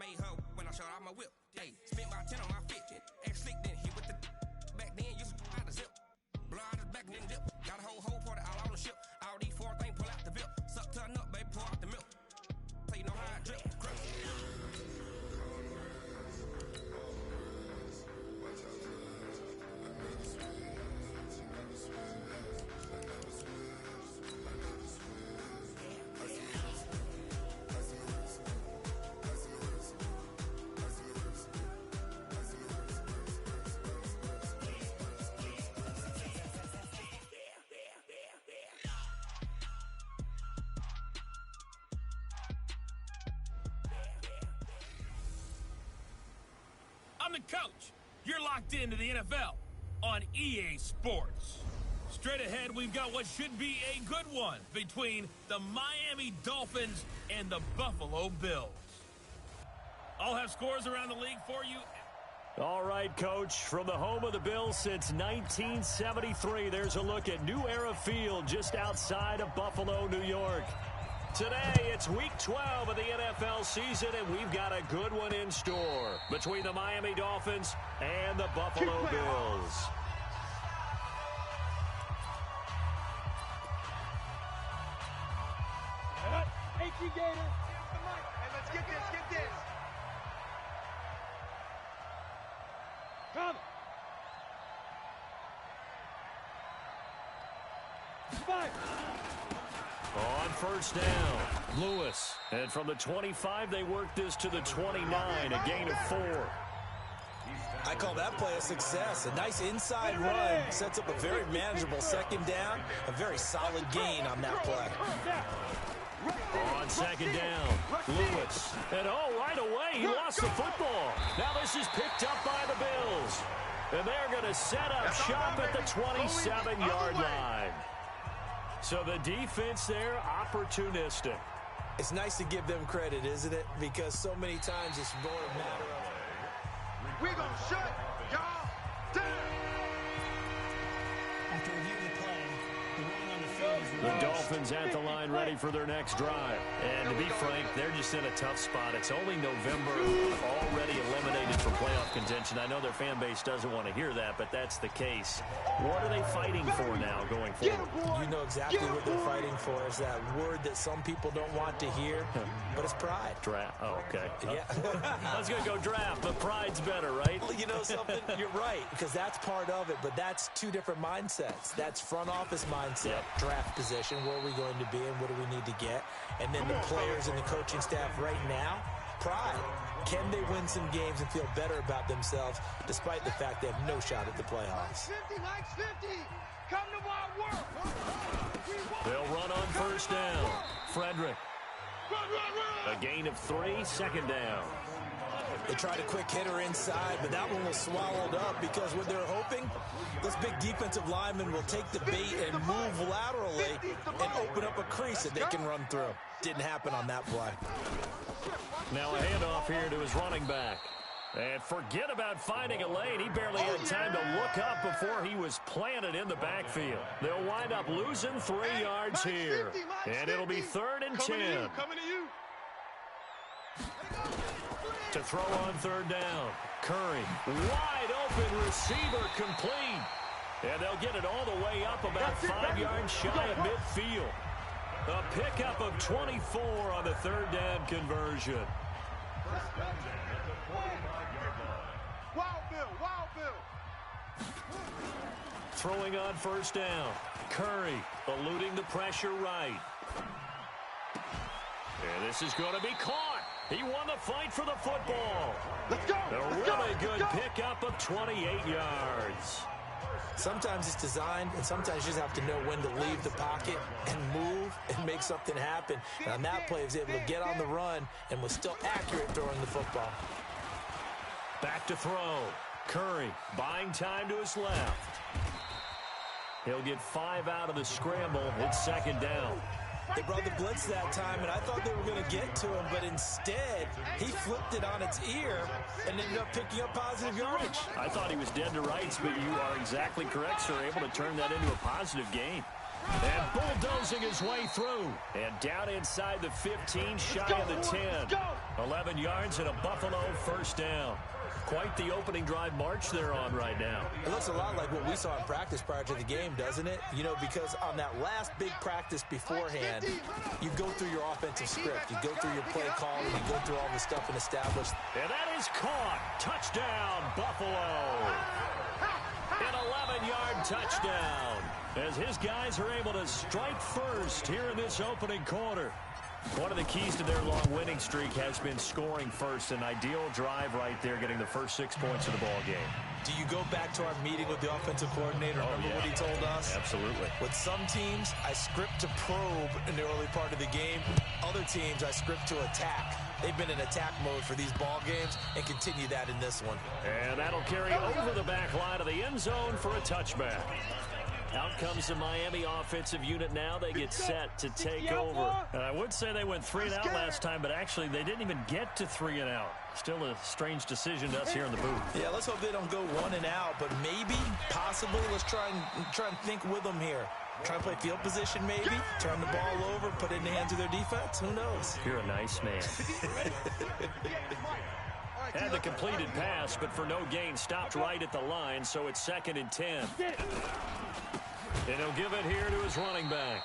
made her when I showed out my whip. Hey, spent about 10 on my fit. Act slick, then hit with the back then, used to out the zip. Blow out his back and then dip. Got a whole party all on the ship. All these four things pull out the VIP. Suck, turn up, baby, pour out the milk. So you know how I drip. I'm the coach. You're locked into the NFL on EA Sports. Straight ahead, we've got what should be a good one between the Miami Dolphins and the Buffalo Bills. I'll have scores around the league for you. All right, Coach, from the home of the Bills since 1973, there's a look at New Era Field just outside of Buffalo, New York. Today, it's Week 12 of the NFL season, and we've got a good one in store between the Miami Dolphins and the Buffalo Bills. Hey, Gator. Hey, let's get this, Come. Five. On first down, Lewis. And from the 25, they work this to the 29, a gain of 4. I call that play a success. A nice inside run sets up a very manageable second down. A very solid gain on that play. On second down, Lewis. And right away, he lost the football. Now this is picked up by the Bills. And they're going to set up shop at the 27-yard line. So the defense there, opportunistic. It's nice to give them credit, isn't it? Because so many times it's more a matter of... We're going to shut y'all down. After reviewing the play, the running on the field is the Dolphins at the line ready for their next drive. And to be frank, they're just in a tough spot. It's only November, already eliminated from playoff contention. I know their fan base doesn't want to hear that, but that's the case. What are they fighting for now going forward? You know exactly what they're fighting for. Is that word that some people don't want to hear, but it's pride. Draft. Oh, okay. Yeah. I was going to go draft, but pride's better, right? Well, you know something? You're right, because that's part of it, but that's two different mindsets. That's front office mindset, draft position, where are we going to be and what do we need to get? And then the players and the coaching staff right now, pride. Can they win some games and feel better about themselves despite the fact they have no shot at the playoffs? Come to my work. They'll run on first down. Frederick. Run. A gain of 3, second down. They tried a quick hitter inside, but that one was swallowed up because what they're hoping, this big defensive lineman will take the bait and move laterally and open up a crease that they can run through. Didn't happen on that play. Now a handoff here to his running back. And forget about finding a lane. He barely had time to look up before he was planted in the backfield. They'll wind up losing 3 yards here. And it'll be 3rd and 10. Coming to you. To throw on third down. Curry, wide open receiver, complete. And they'll get it all the way up about 5 yards shy of midfield. A pickup of 24 on the third down conversion. Wild Bill. Throwing on first down. Curry eluding the pressure right. And this is going to be caught. He won the fight for the football. Let's go. A really good pickup of 28 yards. Sometimes it's designed, and sometimes you just have to know when to leave the pocket and move and make something happen. And on that play, he was able to get on the run and was still accurate throwing the football. Back to throw. Curry buying time to his left. He'll get 5 out of the scramble. It's second down. They brought the blitz that time, and I thought they were going to get to him, but instead, he flipped it on its ear and ended up picking up positive yardage. I thought he was dead to rights, but you are exactly correct, sir. Able to turn that into a positive gain. And bulldozing his way through. And down inside the 15, shy of the 10. 11 yards and a Buffalo first down. Quite the opening drive march they're on right now. It looks a lot like what we saw in practice prior to the game, doesn't it? You know, because on that last big practice beforehand, you go through your offensive script. You go through your play calling. You go through all the stuff and establish. And that is caught. Touchdown, Buffalo. An 11-yard touchdown. As his guys are able to strike first here in this opening quarter. One of the keys to their long winning streak has been scoring first. An ideal drive right there, getting the first 6 points of the ball game. Do you go back to our meeting with the offensive coordinator? Remember what he told us? Absolutely. With some teams, I script to probe in the early part of the game. Other teams, I script to attack. They've been in attack mode for these ball games and continue that in this one. And that'll carry over the back line of the end zone for a touchback. Out comes the Miami offensive unit now. They get set to take over. And I would say they went 3 and out last time, but actually they didn't even get to 3 and out. Still a strange decision to us here in the booth. Yeah, let's hope they don't go 1 and out, but maybe, possibly, let's try and think with them here. Try and play field position maybe, turn the ball over, put it in the hands of their defense. Who knows? You're a nice man. Had the completed pass, but for no gain, stopped right at the line, so it's 2nd and 10. And he'll give it here to his running back.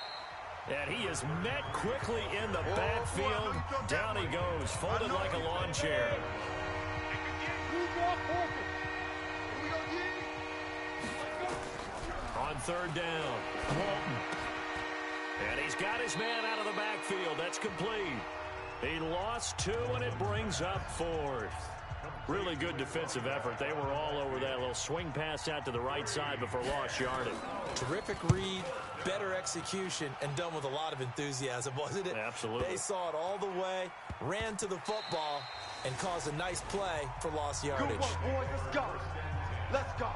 And he is met quickly in the backfield. Down he goes, folded like a lawn chair. On 3rd down, Walton. And he's got his man out of the backfield. That's complete. He lost 2, and it brings up 4th. Really good defensive effort. They were all over that little swing pass out to the right side before lost yardage. Terrific read, better execution, and done with a lot of enthusiasm, wasn't it? Absolutely. They saw it all the way, ran to the football, and caused a nice play for lost yardage. Good work, boys. Let's go. Let's go.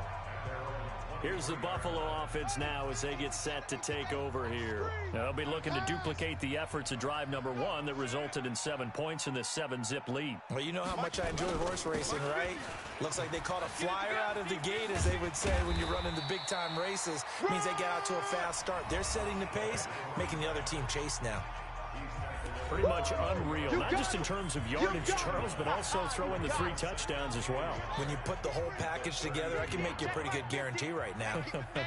Here's the Buffalo offense now as they get set to take over here. Now, they'll be looking to duplicate the efforts of drive number 1 that resulted in 7 points in this 7-zip lead. Well, you know how much I enjoy horse racing, right? Looks like they caught a flyer out of the gate, as they would say when you're running the big-time races. Means they get out to a fast start. They're setting the pace, making the other team chase now. Pretty much unreal, not just in terms of yardage, Charles, but also throw in the 3 touchdowns as well. When you put the whole package together, I can make you a pretty good guarantee right now.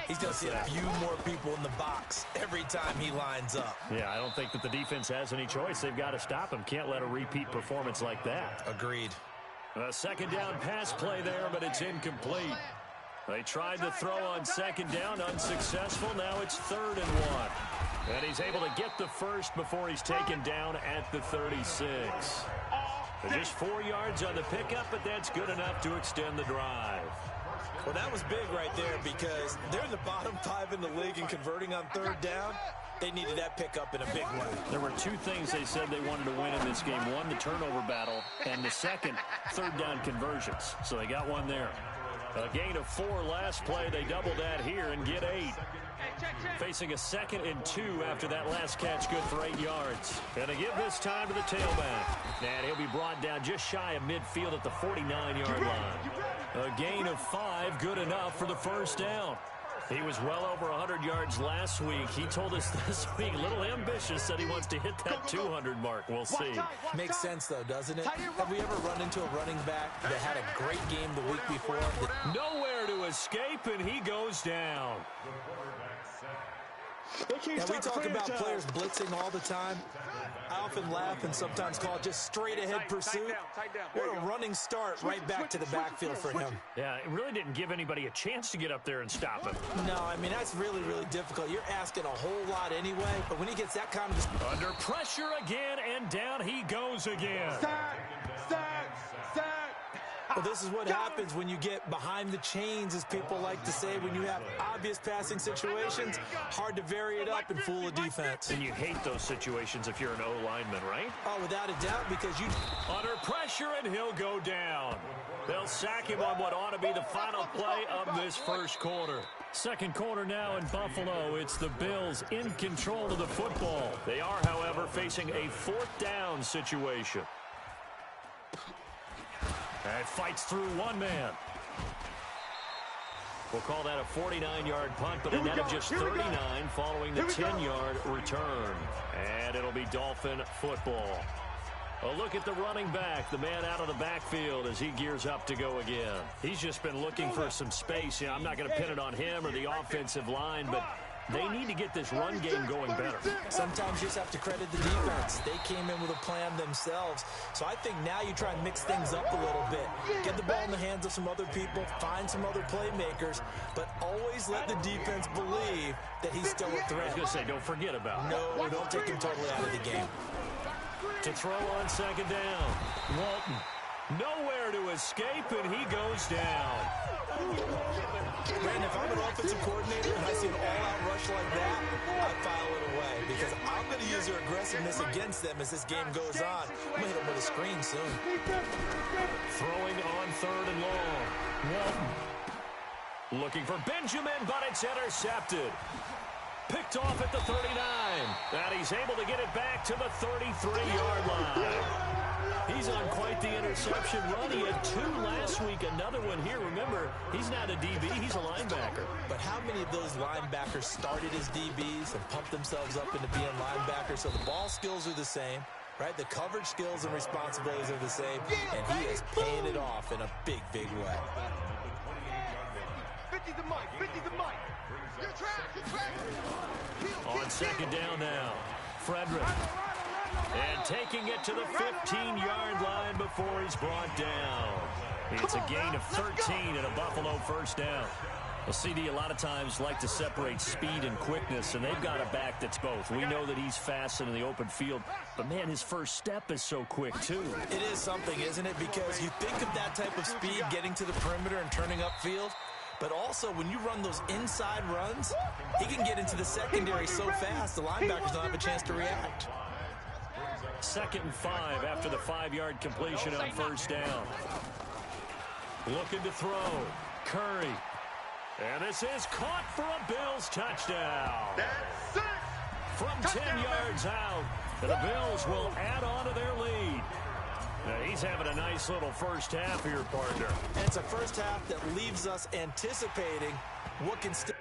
He's going to see a few more people in the box every time he lines up. Yeah, I don't think that the defense has any choice. They've got to stop him. Can't let a repeat performance like that. Agreed. A 2nd down pass play there, but it's incomplete. They tried to throw on 2nd down, unsuccessful. Now it's 3rd and 1. And he's able to get the first before he's taken down at the 36. Just 4 yards on the pickup, but that's good enough to extend the drive. Well, that was big right there because they're in the bottom 5 in the league and converting on 3rd down. They needed that pickup in a big way. There were 2 things they said they wanted to win in this game. 1, the turnover battle, and the second, 3rd down conversions. So they got 1 there. A gain of 4 last play. They double that here and get 8. Facing a 2nd and 2 after that last catch, good for 8 yards. And they give this time to the tailback. And he'll be brought down just shy of midfield at the 49-yard line. A gain of 5, good enough for the first down. He was well over 100 yards last week. He told us this week, a little ambitious, said he wants to hit that 200 mark. We'll see. Makes sense, though, doesn't it? Have we ever run into a running back that had a great game the week before? Nowhere to escape, and he goes down. And we talk about players blitzing all the time. I often laugh and sometimes call it just straight-ahead pursuit. What a running start right back to the backfield for him. Yeah, it really didn't give anybody a chance to get up there and stop him. No, I mean, that's really, really difficult. You're asking a whole lot anyway, but when he gets that kind of... Under pressure again, and down he goes again. Well, this is what happens when you get behind the chains, as people like to say, when you have obvious passing situations. Hard to vary it up and fool a defense. And you hate those situations if you're an O-lineman, right? Oh, without a doubt, because you... Under pressure, and he'll go down. They'll sack him on what ought to be the final play of this first quarter. Second quarter now in Buffalo. It's the Bills in control of the football. They are, however, facing a 4th down situation. And fights through 1 man. We'll call that a 49-yard punt, but a net of just 39 following the 10-yard return. And it'll be Dolphin football. A look at the running back, the man out of the backfield as he gears up to go again. He's just been looking for some space. Yeah, I'm not going to pin it on him or the offensive line, but they need to get this run game going better. Sometimes you just have to credit the defense. They came in with a plan themselves. So I think now you try and mix things up a little bit. Get the ball in the hands of some other people, find some other playmakers, but always let the defense believe that he's still a threat. I was going to say, don't forget about it. No, don't take him totally out of the game. To throw on second down, Walton. Nowhere to escape, and he goes down. Brandon, if I'm an offensive coordinator and I see an all-out rush like that, I file it away because I'm going to use their aggressiveness against them as this game goes on. I'm going to hit them with a screen soon. Throwing on third and long. Walton. Looking for Benjamin, but it's intercepted. Picked off at the 39. And he's able to get it back to the 33-yard line. He's on quite the interception run. He had 2 last week, another one here. Remember, he's not a DB, he's a linebacker. But how many of those linebackers started as DBs and pumped themselves up into being linebackers? So the ball skills are the same, right? The coverage skills and responsibilities are the same, and he is paying it off in a big, big way. 50 the mic, 50 the mic. You're trash. On second down now, Frederick. And taking it to the 15-yard line before he's brought down. It's a gain of 13 and a Buffalo first down. Well, CD a lot of times like to separate speed and quickness, and they've got a back that's both. We know that he's fast in the open field, but, man, his first step is so quick, too. It is something, isn't it? Because you think of that type of speed getting to the perimeter and turning upfield, but also when you run those inside runs, he can get into the secondary so fast the linebackers don't have a chance to react. 2nd and 5 after the 5-yard completion on first down. Looking to throw. Curry. And this is caught for a Bills touchdown. That's it. From 10 yards out, the Bills will add on to their lead. Now, he's having a nice little first half here, partner. And it's a first half that leaves us anticipating what can still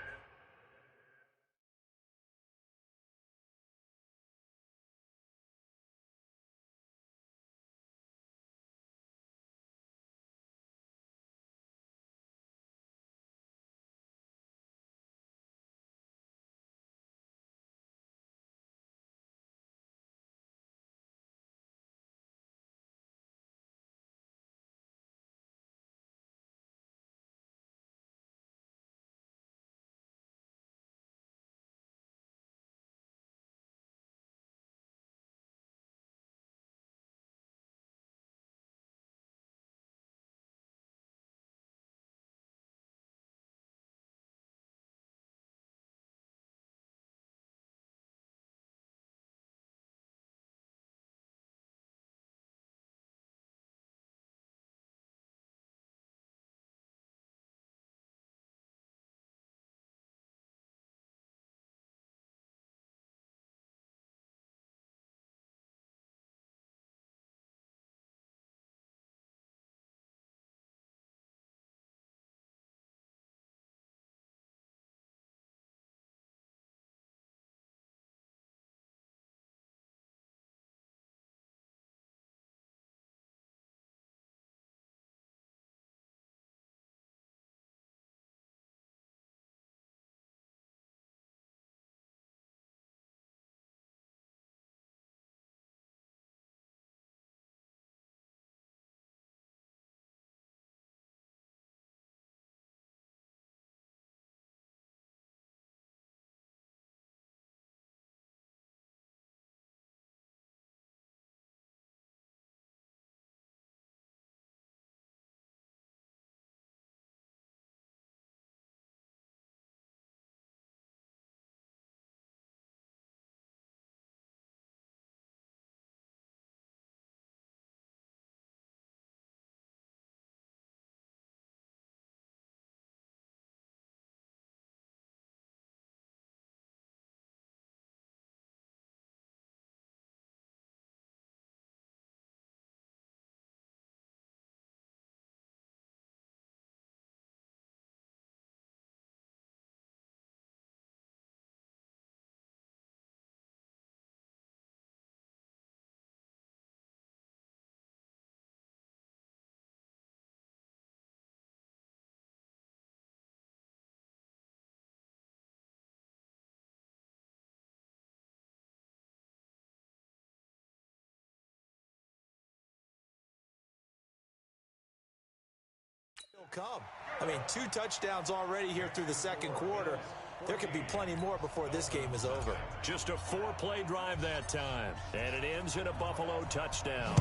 Come. I mean, 2 touchdowns already here through the second quarter. There could be plenty more before this game is over. Just a 4-play drive that time, and it ends in a Buffalo touchdown.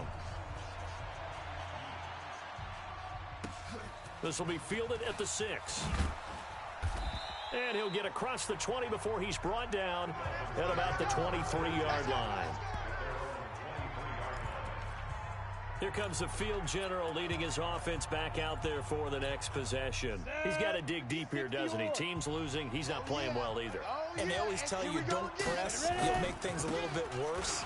This will be fielded at the 6. And he'll get across the 20 before he's brought down at about the 23-yard line. Here comes the field general leading his offense back out there for the next possession. He's got to dig deep here, doesn't he? Team's losing. He's not playing well either. And they always tell you don't press. You'll make things a little bit worse.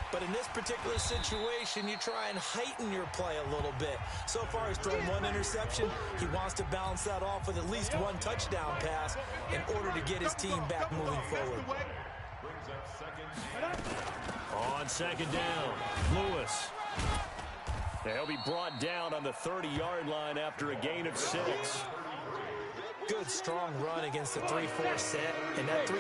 But in this particular situation, you try and heighten your play a little bit. So far, he's thrown 1 interception. He wants to balance that off with at least 1 touchdown pass in order to get his team back moving forward. On second down, Lewis. He'll be brought down on the 30-yard line after a gain of 6. Good, strong run against the 3-4 set. And that 3-4,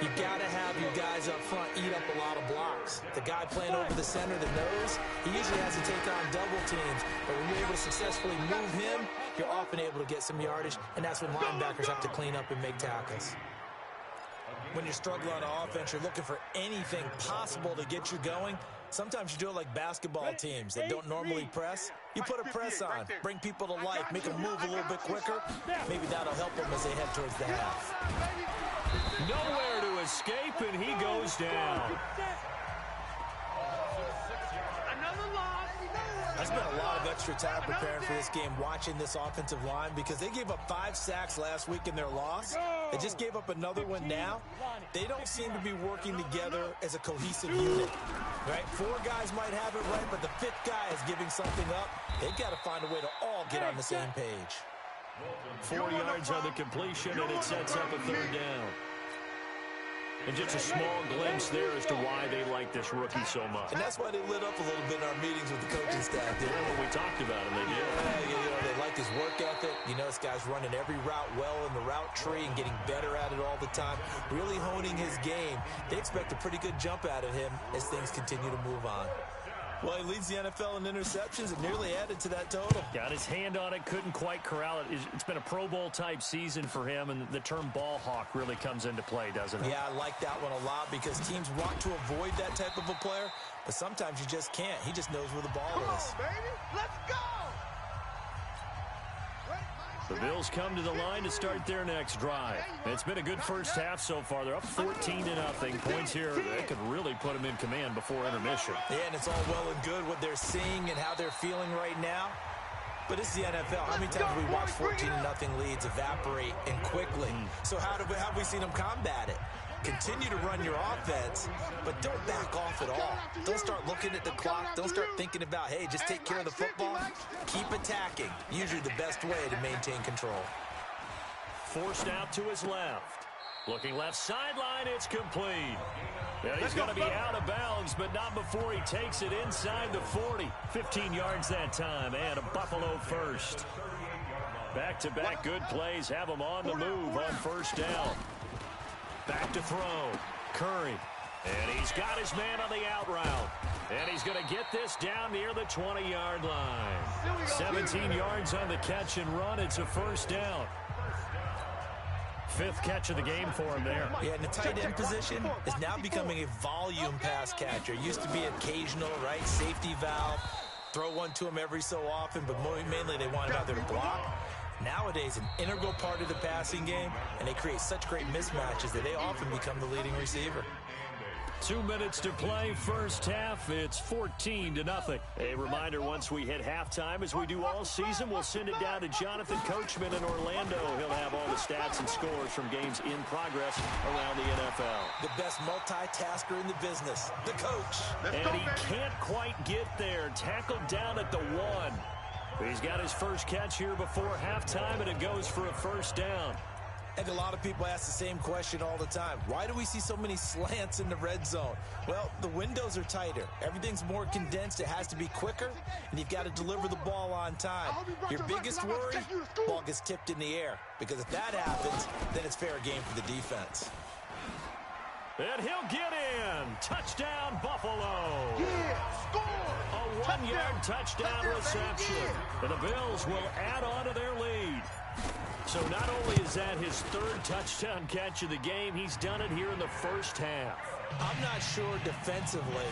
you've got to have your guys up front eat up a lot of blocks. The guy playing over the center, the nose, he usually has to take on double teams. But when you're able to successfully move him, you're often able to get some yardage, and that's when linebackers have to clean up and make tackles. When you're struggling on offense, you're looking for anything possible to get you going. Sometimes you do it like basketball teams that don't normally press. You put a press on, bring people to life, make them move a little bit quicker. Maybe that'll help them as they head towards the half. Nowhere to escape, and he goes down. I spent a lot of extra time preparing for this game, watching this offensive line, because they gave up 5 sacks last week in their loss. They just gave up another one now. They don't seem to be working together as a cohesive unit. Right? 4 guys might have it right, but the 5th guy is giving something up. They've got to find a way to all get on the same page. 4 yards on the completion, and it sets up a 3rd down. And just a small glimpse there as to why they like this rookie so much. And that's why they lit up a little bit in our meetings with the coaching staff. When we talked about him, they did. Yeah, they like his work ethic. You know, this guy's running every route well in the route tree and getting better at it all the time, really honing his game. They expect a pretty good jump out of him as things continue to move on. Well, he leads the NFL in interceptions and nearly added to that total. Got his hand on it, couldn't quite corral it. It's been a Pro Bowl-type season for him, and the term ball hawk really comes into play, doesn't it? Yeah, I like that one a lot because teams want to avoid that type of a player, but sometimes you just can't. He just knows where the ball is. Come on, baby. Let's go! The Bills come to the line to start their next drive. It's been a good first half so far. They're up 14-0. Points here, they could really put them in command before intermission. Yeah, and it's all well and good what they're seeing and how they're feeling right now. But it's the NFL. How many times have we watched 14-0 leads evaporate and quickly? So how have we seen them combat it? Continue to run your offense, but don't back off at all. Don't start looking at the clock. Don't start thinking about, hey, just take care of the football. Keep attacking. Usually the best way to maintain control. Forced out to his left. Looking left sideline, it's complete. Yeah, he's going to be out of bounds, but not before he takes it inside the 40. 15 yards that time, and a Buffalo first. Back-to-back good plays have him on the move on first down. Back to throw. Curry. And he's got his man on the out route. And he's going to get this down near the 20-yard line. 17 yards on the catch and run. It's a first down. 5th catch of the game for him there. Yeah, and the tight end position is now becoming a volume pass catcher. Used to be occasional, right? Safety valve. Throw one to him every so often, but mainly they want him out there to block. Nowadays, an integral part of the passing game, and they create such great mismatches that they often become the leading receiver. 2 minutes to play, first half. It's 14-0. A reminder, once we hit halftime, as we do all season, we'll send it down to Jonathan Coachman in Orlando. He'll have all the stats and scores from games in progress around the NFL. The best multitasker in the business, the coach. And he can't quite get there. Tackled down at the 1. He's got his first catch here before halftime, and it goes for a first down. And a lot of people ask the same question all the time. Why do we see so many slants in the red zone? Well, the windows are tighter. Everything's more condensed. It has to be quicker, and you've got to deliver the ball on time. Your biggest worry, ball gets tipped in the air. Because if that happens, then it's fair game for the defense. And he'll get in. Touchdown, Buffalo. Yeah, score! A one-yard touchdown reception. And the Bills will add on to their lead. So not only is that his third touchdown catch of the game, he's done it here in the first half. I'm not sure defensively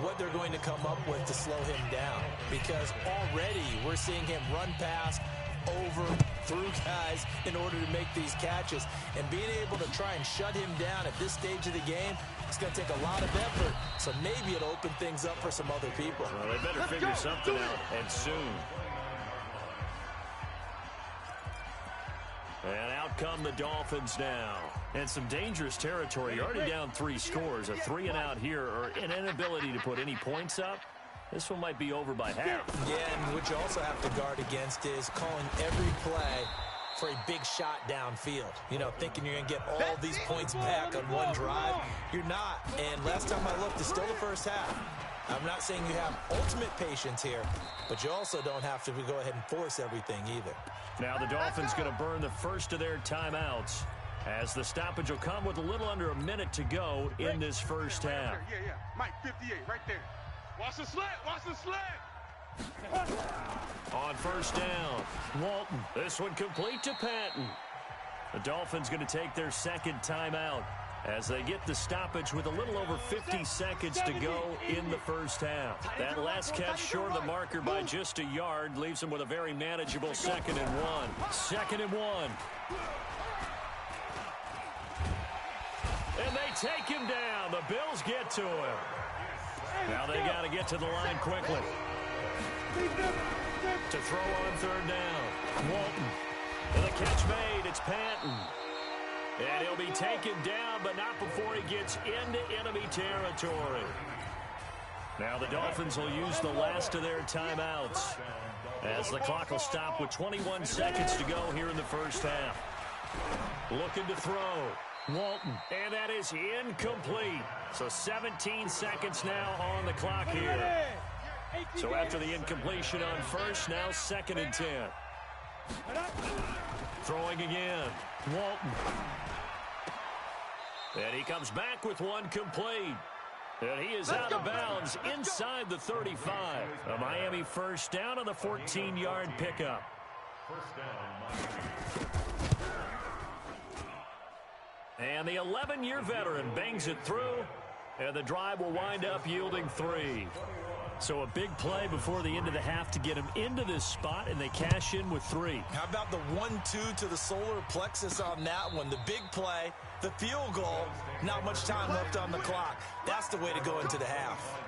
what they're going to come up with to slow him down, because already we're seeing him run past, over, through guys in order to make these catches. And being able to try and shut him down at this stage of the game, it's going to take a lot of effort. So maybe it'll open things up for some other people. Well, they better figure something out, and soon. And out come the Dolphins now. And some dangerous territory. You're already down 3 scores. A 3-and-out here, or an inability to put any points up. This one might be over by half. Yeah, and what you also have to guard against is calling every play for a big shot downfield. You know, thinking you're going to get all these points back on one drive. You're not. And last time I looked, it's still the first half. I'm not saying you have ultimate patience here, but you also don't have to go ahead and force everything either. Now the Dolphins going to burn the first of their timeouts, as the stoppage will come with a little under a minute to go in this first half. Yeah. Mike, 58, right there. Watch the slant. On first down, Walton. This one complete to Patton. The Dolphins going to take their second timeout as they get the stoppage with a little over 50 seconds to go in the first half. That last catch short of the marker by just a yard leaves them with a very manageable 2nd and 1. 2nd and 1. And they take him down. The Bills get to him. Now they got to get to the line quickly. To throw on 3rd down. Walton. And the catch made. It's Patton. And he'll be taken down, but not before he gets into enemy territory. Now the Dolphins will use the last of their timeouts, as the clock will stop with 21 seconds to go here in the first half. Looking to throw. Walton. And that is incomplete. So 17 seconds now on the clock here. So after the incompletion on first, now 2nd and 10. Throwing again. Walton. And he comes back with one complete. And he is out of bounds inside the 35. A Miami first down on the 14-yard pickup. And the 11-year veteran bangs it through, and the drive will wind up yielding 3. So a big play before the end of the half to get him into this spot, and they cash in with 3. How about the 1-2 to the solar plexus on that one? The big play, the field goal, not much time left on the clock. That's the way to go into the half.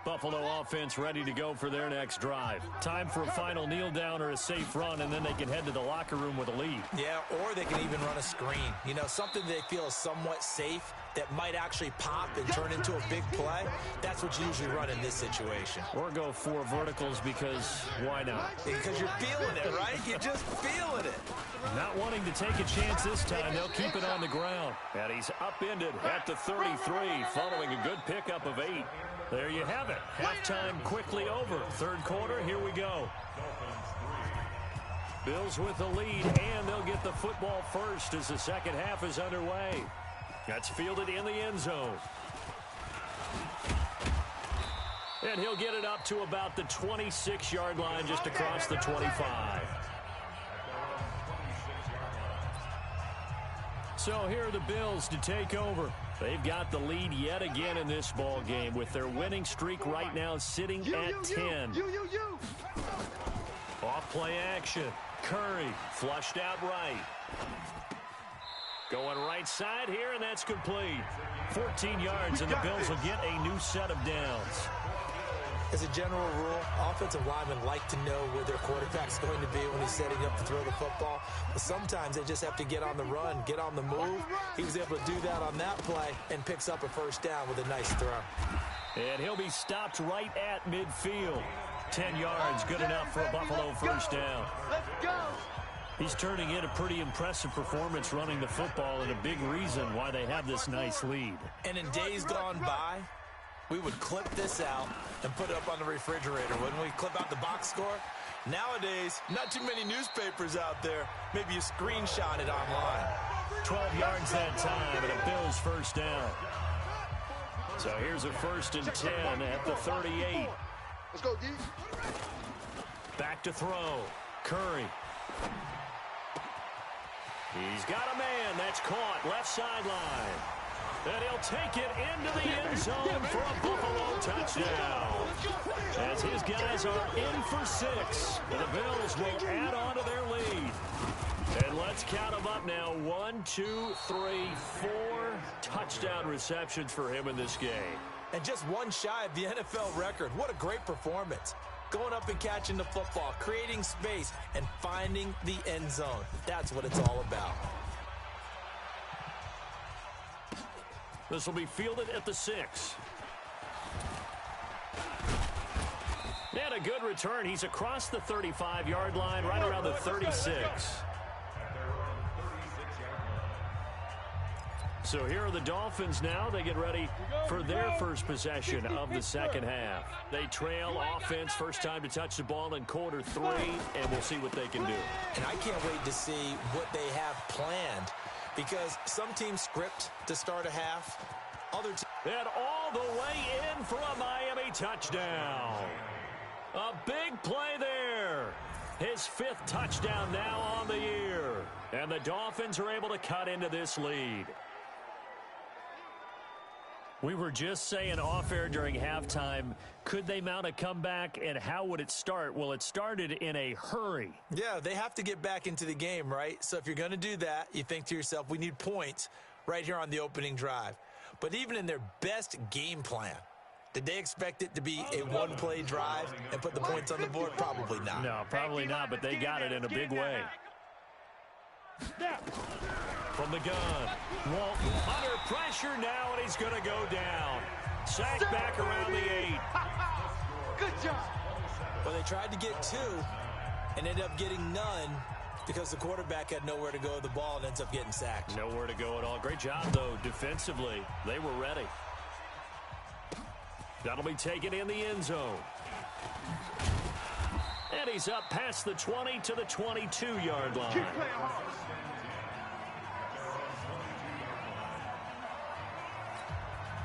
Buffalo offense ready to go for their next drive. Time for a final kneel down or a safe run, and then they can head to the locker room with a lead. Yeah, or they can even run a screen. You know, something they feel is somewhat safe that might actually pop and turn into a big play. That's what you usually run in this situation. Or go 4 verticals, because why not? Because you're feeling it, right? You're just feeling it. Not wanting to take a chance this time, they'll keep it on the ground. And he's upended at the 33, following a good pickup of 8. There you have it. Halftime quickly over. 3rd quarter, here we go. Bills with the lead, and they'll get the football first as the second half is underway. That's fielded in the end zone. And he'll get it up to about the 26-yard line, just across the 25. So here are the Bills to take over. They've got the lead yet again in this ball game, with their winning streak right now sitting at 10. Off play action. Curry flushed out right. Going right side here, and that's complete. 14 yards, and the Bills will get a new set of downs. As a general rule, offensive linemen like to know where their quarterback's going to be when he's setting up to throw the football. But sometimes they just have to get on the run, get on the move. He was able to do that on that play and picks up a first down with a nice throw. And he'll be stopped right at midfield. 10 yards, good enough for a Buffalo first down. Let's go. He's turning in a pretty impressive performance running the football, and a big reason why they have this nice lead. And in days gone by, we would clip this out and put it up on the refrigerator, wouldn't we? Clip out the box score. Nowadays, not too many newspapers out there. Maybe you screenshot it online. 12 yards that time, and a Bills first down. So here's a 1st and 10 at the 38. Let's go, D. Back to throw. Curry. He's got a man. That's caught. Left sideline. And he'll take it into the end zone for a Buffalo touchdown. As his guys are in for 6. The Bills will add on to their lead. And let's count them up now. 1, 2, 3, 4 touchdown receptions for him in this game. And just one shy of the NFL record. What a great performance. Going up and catching the football, creating space, and finding the end zone. That's what it's all about. This will be fielded at the 6. And a good return. He's across the 35-yard line, right around the 36. So here are the Dolphins now. They get ready for their first possession of the second half. They trail offense, first time to touch the ball in quarter 3, and we'll see what they can do. And I can't wait to see what they have planned, because some teams script to start a half. And all the way in for a Miami touchdown. A big play there. His 5th touchdown now on the year. And the Dolphins are able to cut into this lead. We were just saying off-air during halftime, could they mount a comeback, and how would it start? Well, it started in a hurry. Yeah, they have to get back into the game, right? So if you're going to do that, you think to yourself, we need points right here on the opening drive. But even in their best game plan, did they expect it to be a one-play drive and put the points on the board? Probably not. No, probably not, but they got it in a big way. From the gun, Walton under pressure now, and he's going to go down. Sacked back around the 8. Good job. Well, they tried to get 2 and ended up getting none because the quarterback had nowhere to go with the ball and ends up getting sacked. Nowhere to go at all. Great job, though, defensively. They were ready. That'll be taken in the end zone. And he's up past the 20 to the 22-yard line. Keep playing hard.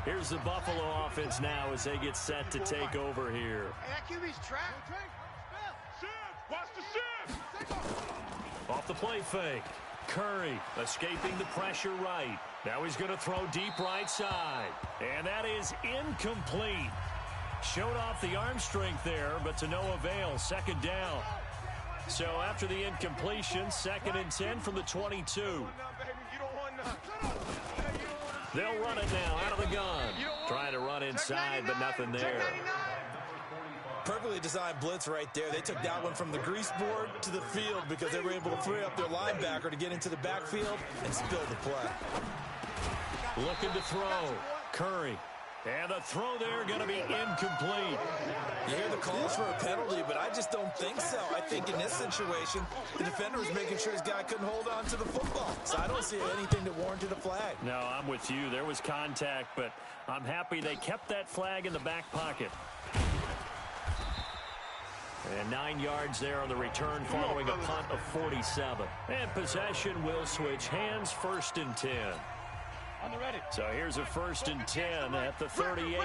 Here's the Buffalo offense now as they get set to take over here. Hey, that QB's trapped. Watch the shift. Off the play fake. Curry escaping the pressure right. Now he's going to throw deep right side. And that is incomplete. Showed off the arm strength there, but to no avail. 2nd down. So after the incompletion, 2nd and 10 from the 22. They'll run it now out of the gun. Trying to run inside, but nothing there. Perfectly designed blitz right there. They took that one from the grease board to the field because they were able to free up their linebacker to get into the backfield and spill the play. Looking to throw. Curry. And the throw there going to be incomplete. You hear the calls for a penalty, but I just don't think so. I think in this situation, the defender was making sure his guy couldn't hold on to the football. So I don't see anything that warranted a flag. No, I'm with you. There was contact, but I'm happy they kept that flag in the back pocket. And 9 yards there on the return following a punt of 47. And possession will switch hands, 1st and 10. On the ready. So here's a 1st and 10 at the 38.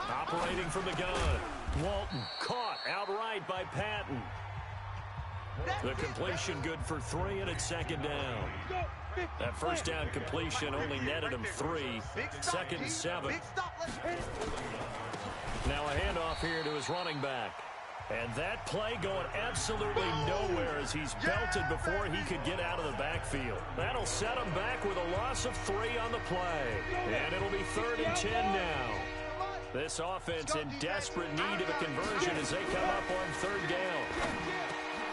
Operating from the gun. Walton caught outright by Patton. The completion good for 3, and it's 2nd down. That 1st down completion only netted him 3. 2nd and 7. Now a handoff here to his running back. And that play going absolutely nowhere as he's belted before he could get out of the backfield. That'll set him back with a loss of 3 on the play. And it'll be 3rd and 10 now. This offense in desperate need of a conversion as they come up on 3rd down.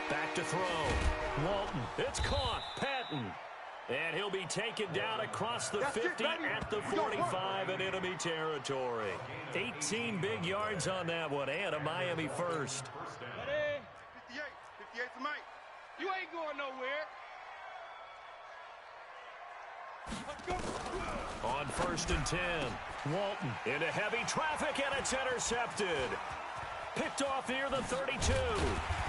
Back to throw. Walton. It's caught. Patton. And he'll be taken down across the 50 at the 45 in enemy territory. 18 big yards on that one, and a Miami first. 58 to Mike. You ain't going nowhere. On 1st and 10, Walton into heavy traffic, and it's intercepted. Picked off near the 32.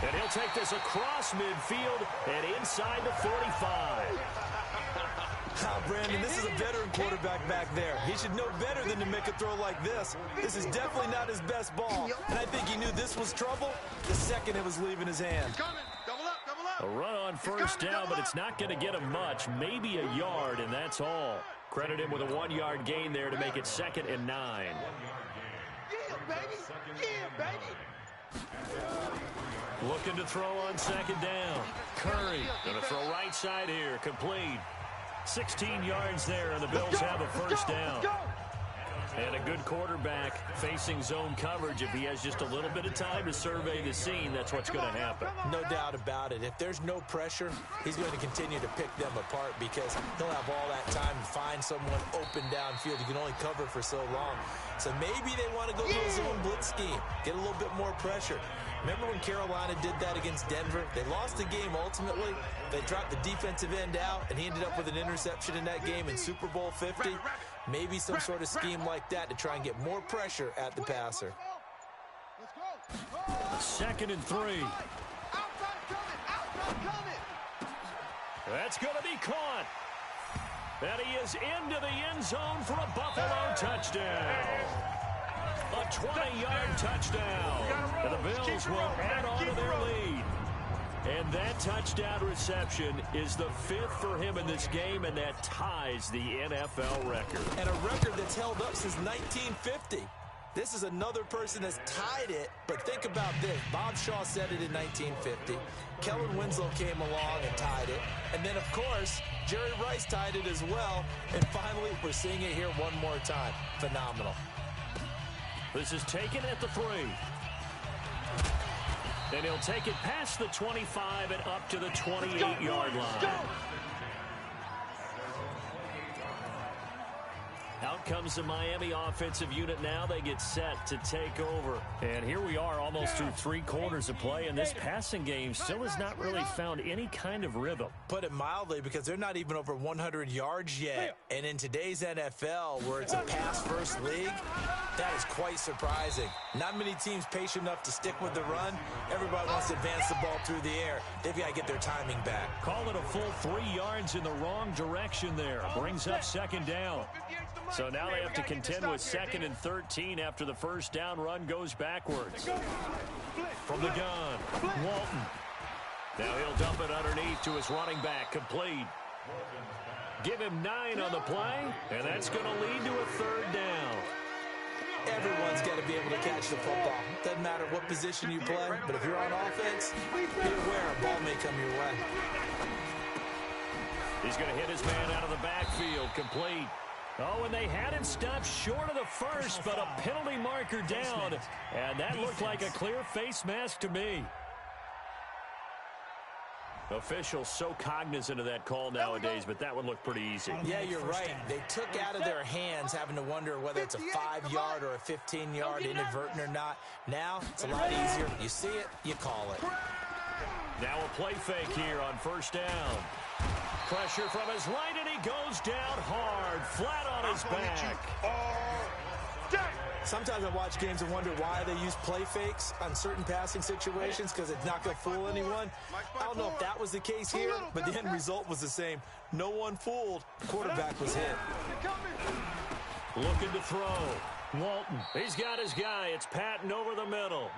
And he'll take this across midfield and inside the 45. Brandon, this is a veteran quarterback back there. He should know better than to make a throw like this. This is definitely not his best ball. And I think he knew this was trouble the second it was leaving his hand. A run on first down, but it's not going to get him much. Maybe a yard, and that's all. Credit him with a 1-yard gain there to make it 2nd and 9. Yeah, baby. Yeah, baby. Looking to throw on 2nd down. Curry going to throw right side here. Complete. 16 yards there, and the Bills have a first down. And a good quarterback facing zone coverage. If he has just a little bit of time to survey the scene, that's what's going to happen. No doubt about it. If there's no pressure, he's going to continue to pick them apart because he'll have all that time to find someone open downfield. You can only cover for so long. So maybe they want to go to a zone blitz scheme, get a little bit more pressure. Remember when Carolina did that against Denver? They lost the game ultimately. They dropped the defensive end out, and he ended up with an interception in that game in Super Bowl 50. Maybe some sort of scheme like that to try and get more pressure at the passer. 2nd and 3. That's going to be caught. And he is into the end zone for a Buffalo touchdown. A 20-yard touchdown. And the Bills will add on to their lead. And that touchdown reception is the 5th for him in this game, and that ties the NFL record. And a record that's held up since 1950. This is another person that's tied it, but think about this. Bob Shaw said it in 1950. Kellen Winslow came along and tied it. And then, of course, Jerry Rice tied it as well. And finally, we're seeing it here one more time. Phenomenal. This is taken at the 3. And he'll take it past the 25 and up to the 28-yard line. Out comes the Miami offensive unit now. They get set to take over. And here we are almost through 3 quarters of play, and this passing game still has not really found any kind of rhythm. Put it mildly, because they're not even over 100 yards yet. And in today's NFL, where it's a pass-first league, that is quite surprising. Not many teams patient enough to stick with the run. Everybody wants to advance the ball through the air. They've got to get their timing back. Call it a full 3 yards in the wrong direction there. Brings up 2nd down. So now they have to contend with 2nd and 13 after the first down run goes backwards. From the gun, Walton. Now he'll dump it underneath to his running back, complete. Give him 9 on the play, and that's going to lead to a 3rd down. Everyone's got to be able to catch the football. Doesn't matter what position you play, but if you're on offense, be aware a ball may come your way. He's going to hit his man out of the backfield, complete. Oh, and they had it stopped short of the first, but a penalty marker down. And that looked like a clear face mask to me. Officials so cognizant of that call nowadays, but that would look pretty easy. Yeah, you're right. They took out of their hands having to wonder whether it's a 5-yard or a 15-yard inadvertent or not. Now, it's a lot easier. You see it, you call it. Now a play fake here on first down. Pressure from his right, and he goes down hard, flat on his back. Sometimes I watch games and wonder why they use play fakes on certain passing situations, because it's not going to fool anyone. I don't know if that was the case here, but the end result was the same. No one fooled. The quarterback was hit. Looking to throw. Walton. He's got his guy. It's Patton over the middle.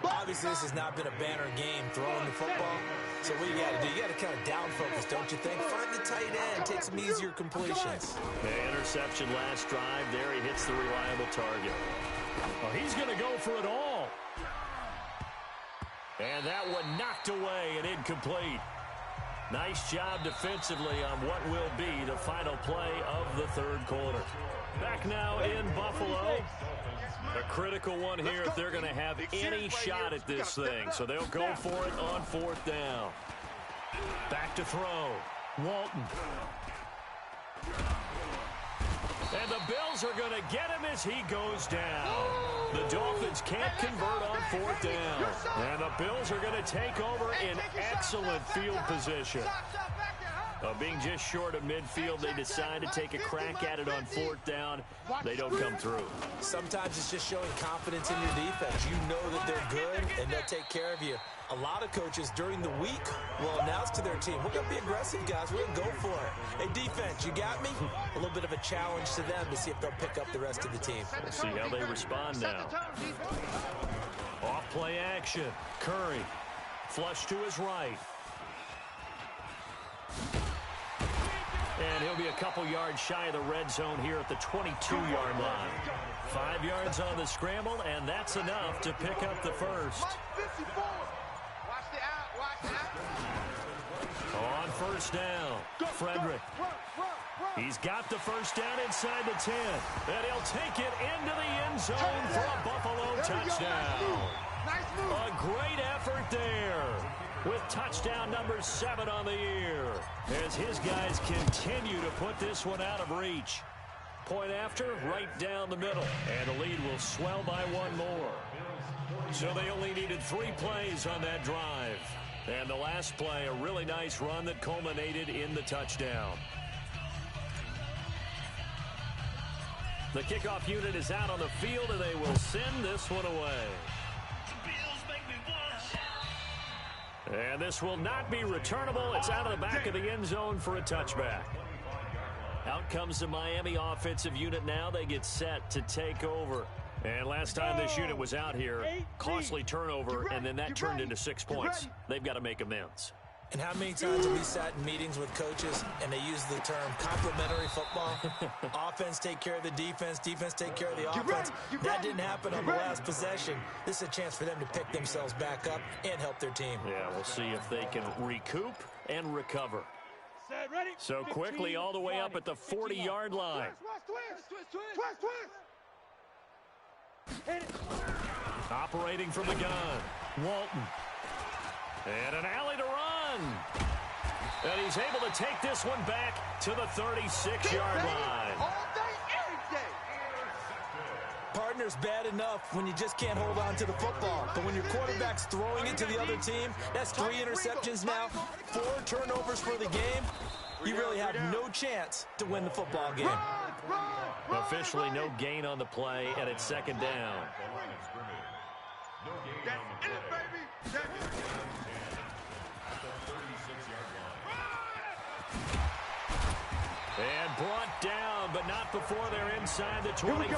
Obviously, this has not been a banner game throwing the football. So what you got to do, you got to kind of down focus, don't you think? Find the tight end, take some easier completions. The interception last drive. There he hits the reliable target. Well, he's going to go for it all. And that one knocked away and incomplete. Nice job defensively on what will be the final play of the 3rd quarter. Back now in Buffalo. A critical one here if they're going to have any shot at this thing. So they'll go for it on 4th down. Back to throw. Walton. And the Bills are going to get him as he goes down. The Dolphins can't convert on 4th down. And the Bills are going to take over in excellent field position. Being just short of midfield, they decide to take a crack at it on 4th down. They don't come through. Sometimes it's just showing confidence in your defense. You know that they're good, and they'll take care of you. A lot of coaches during the week will announce to their team, we're going to be aggressive, guys. We're going to go for it. Hey, defense, you got me? A little bit of a challenge to them to see if they'll pick up the rest of the team. We'll see how they respond now. Off play action. Curry. Flush to his right. And he'll be a couple yards shy of the red zone here at the 22-yard line. 5 yards on the scramble, and that's enough to pick up the first. On 1st down, Frederick. He's got the first down inside the 10. And he'll take it into the end zone for a Buffalo touchdown. A great effort there, with touchdown number 7 on the year, as his guys continue to put this one out of reach. Point after, right down the middle, and the lead will swell by 1 more. So they only needed 3 plays on that drive. And the last play, a really nice run that culminated in the touchdown. The kickoff unit is out on the field, and they will send this one away. And this will not be returnable. It's out of the back of the end zone for a touchback. Out comes the Miami offensive unit now. They get set to take over. And last time this unit was out here, costly turnover, and then that turned into 6 points. They've got to make amends. And how many times have we sat in meetings with coaches and they use the term complementary football? Offense take care of the defense, defense take care of the offense. That didn't happen on the last possession. This is a chance for them to pick themselves back up and help their team. Yeah, we'll see if they can recoup and recover. So quickly all the way up at the 40-yard line. Operating from the gun, Walton. And an alley to run. And he's able to take this one back to the 36-yard line. Partner's bad enough when you just can't hold on to the football. But when your quarterback's throwing it to the other team, that's 3 interceptions now, 4 turnovers for the game. You really have no chance to win the football game. Officially no gain on the play, and it's 2nd down. And brought down, but not before they're inside the 25.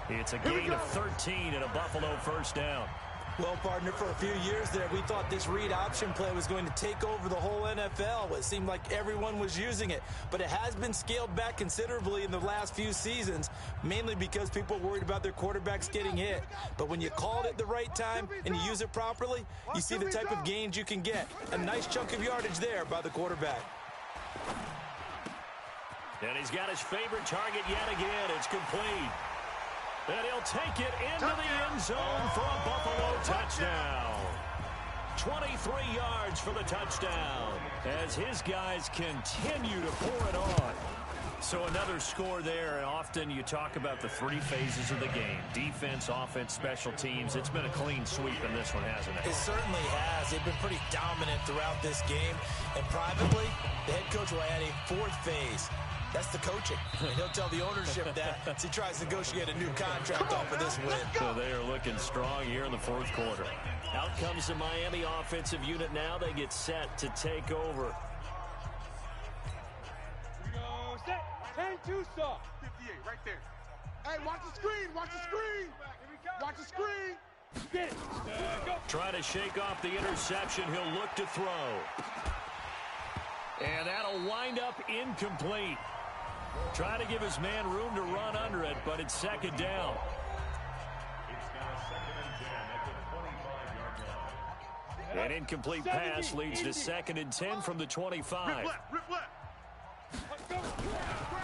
It's a gain of 13 and a Buffalo 1st down. Well, partner, for a few years there, we thought this read option play was going to take over the whole NFL. It seemed like everyone was using it, but it has been scaled back considerably in the last few seasons, mainly because people are worried about their quarterbacks getting hit. But when you call it at the right time and you use it properly, you see the type of gains you can get. A nice chunk of yardage there by the quarterback. And he's got his favorite target yet again. It's complete. And he'll take it into the end zone for a Buffalo touchdown. 23 yards for the touchdown as his guys continue to pour it on. So another score there, and often you talk about the 3 phases of the game. Defense, offense, special teams. It's been a clean sweep in this one, hasn't it? It certainly has. They've been pretty dominant throughout this game. And privately, the head coach will add a 4th phase. That's the coaching. And he'll tell the ownership that as he tries to negotiate a new contract off of this win. So they are looking strong here in the 4th quarter. Out comes the Miami offensive unit now. They get set to take over. Set. 10-2 soft. 58, right there. Hey, watch the screen. Watch the screen. Watch the screen. Get it. Go. Try to shake off the interception. He'll look to throw. And that'll wind up incomplete. Try to give his man room to run under it, but it's 2nd down. An incomplete pass leads to 2nd and 10 from the 25.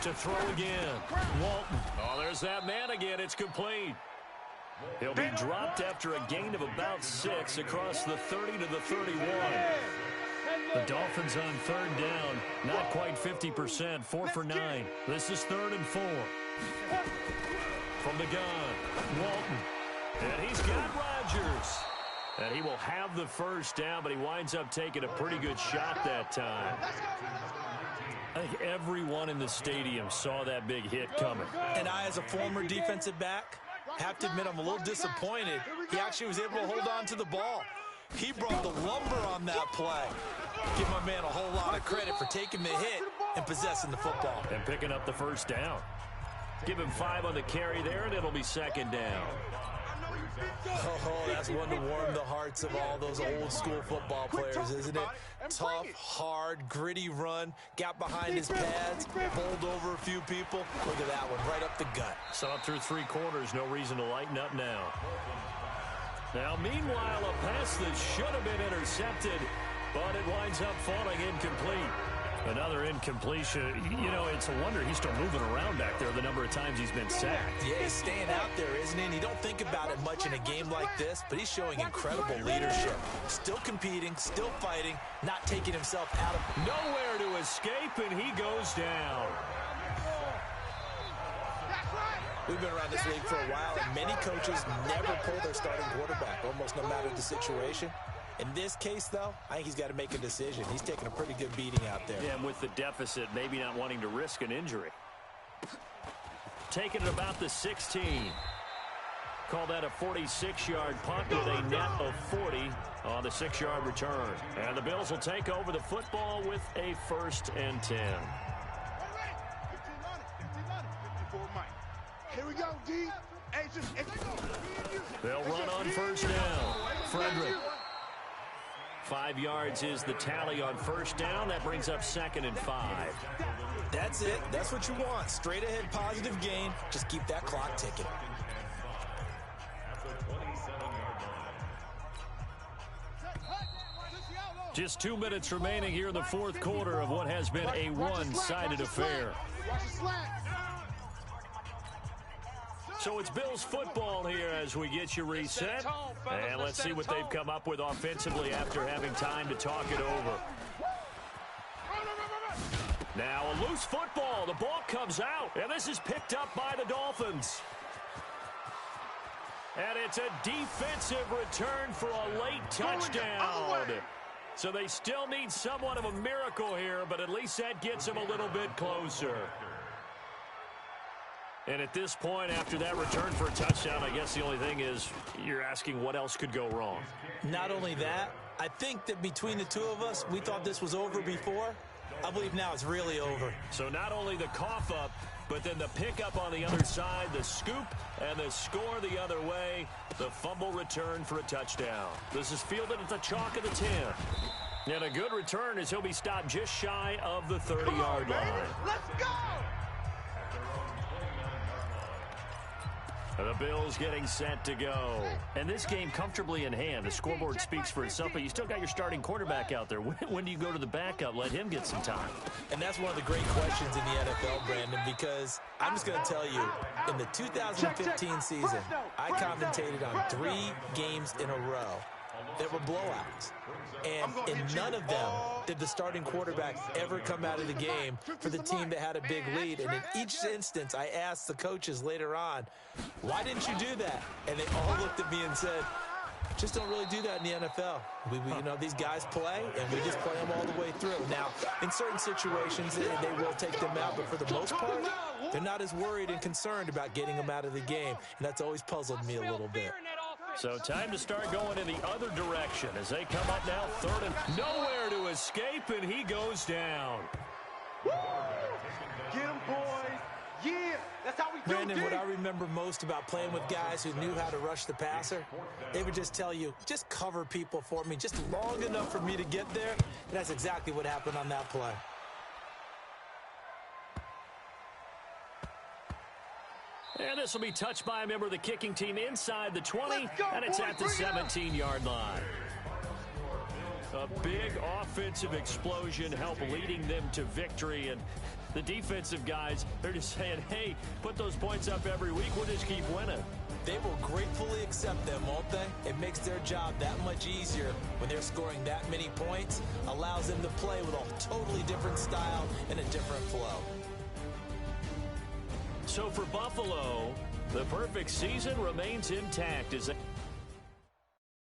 To throw again. Walton. Oh, there's that man again. It's complete. He'll be dropped after a gain of about 6 across the 30 to the 31. The Dolphins on 3rd down, not quite 50%, 4 for 9. This is 3rd and 4. From the gun, Walton. And he's got Rodgers. And he will have the first down, but he winds up taking a pretty good shot that time. I think everyone in the stadium saw that big hit coming. And I, as a former defensive back, have to admit I'm a little disappointed. He actually was able to hold on to the ball. He brought the lumber on that play. Give my man a whole lot of credit for taking the hit and possessing the football. And picking up the first down. Give him 5 on the carry there, and it'll be second down. Oh, that's one to warm the hearts of all those old school football players, isn't it? Tough, hard, gritty run, got behind his pads, bowled over a few people. Look at that one, right up the gut. So up through 3 quarters, no reason to lighten up now. Now, meanwhile, a pass that should have been intercepted, but it winds up falling incomplete. Another incompletion. You know, it's a wonder he's still moving around back there the number of times he's been sacked. Yeah, he's staying out there, isn't he? And you don't think about it much in a game like this, but he's showing incredible leadership. Still competing, still fighting, not taking himself out of... Nowhere to escape, and he goes down. We've been around this league for a while, and many coaches never pull their starting quarterback, almost no matter the situation. In this case, though, I think he's got to make a decision. He's taking a pretty good beating out there. Yeah, and with the deficit, maybe not wanting to risk an injury. Taking it about the 16. Call that a 46-yard punt with a net of 40 on the 6-yard return. And the Bills will take over the football with a 1st and 10. Here we go, D. Hey, They'll run on first down. Frederick. 5 yards is the tally on first down. That brings up 2nd and 5. That's it. That's what you want. Straight ahead positive gain. Just keep that clock ticking. Just 2 minutes remaining here in the 4th quarter of what has been a one-sided affair. So it's Bills football here as we get you reset. And let's see what they've come up with offensively after having time to talk it over. Now a loose football. The ball comes out. And this is picked up by the Dolphins. And it's a defensive return for a late touchdown. So they still need somewhat of a miracle here, but at least that gets them a little bit closer. And at this point, after that return for a touchdown, I guess the only thing is you're asking what else could go wrong. Not only that, I think that between the two of us, we thought this was over before. I believe now it's really over. So not only the cough up, but then the pickup on the other side, the scoop, and the score the other way, the fumble return for a touchdown. This is fielded at the chalk of the 10. And a good return as he'll be stopped just shy of the 30-yard line. Let's go! The Bills getting set to go. And this game comfortably in hand. The scoreboard speaks for itself, but you still got your starting quarterback out there. When do you go to the backup? Let him get some time. And that's one of the great questions in the NFL, Brandon, because I'm just going to tell you, in the 2015 season, I commentated on 3 games in a row that were blowouts. And in none of them did the starting quarterback ever come out of the game for the team that had a big lead. And in each instance, I asked the coaches later on, why didn't you do that? And they all looked at me and said, just don't really do that in the NFL. You know, these guys play, and we just play them all the way through. Now, in certain situations, they will take them out, but for the most part, they're not as worried and concerned about getting them out of the game. And that's always puzzled me a little bit. So time to start going in the other direction as they come up now 3rd and nowhere to escape, and he goes down. Get him, boys. Yeah, that's how we do it. Brandon, what I remember most about playing with guys who knew how to rush the passer, they would just tell you, just cover people for me, just long enough for me to get there. And that's exactly what happened on that play. And this will be touched by a member of the kicking team inside the 20, and it's at the 17-yard line. A big offensive explosion helped leading them to victory, and the defensive guys, they're just saying, hey, put those points up every week, we'll just keep winning. They will gratefully accept them, won't they? It makes their job that much easier when they're scoring that many points, allows them to play with a totally different style and a different flow. So for Buffalo, the perfect season remains intact as they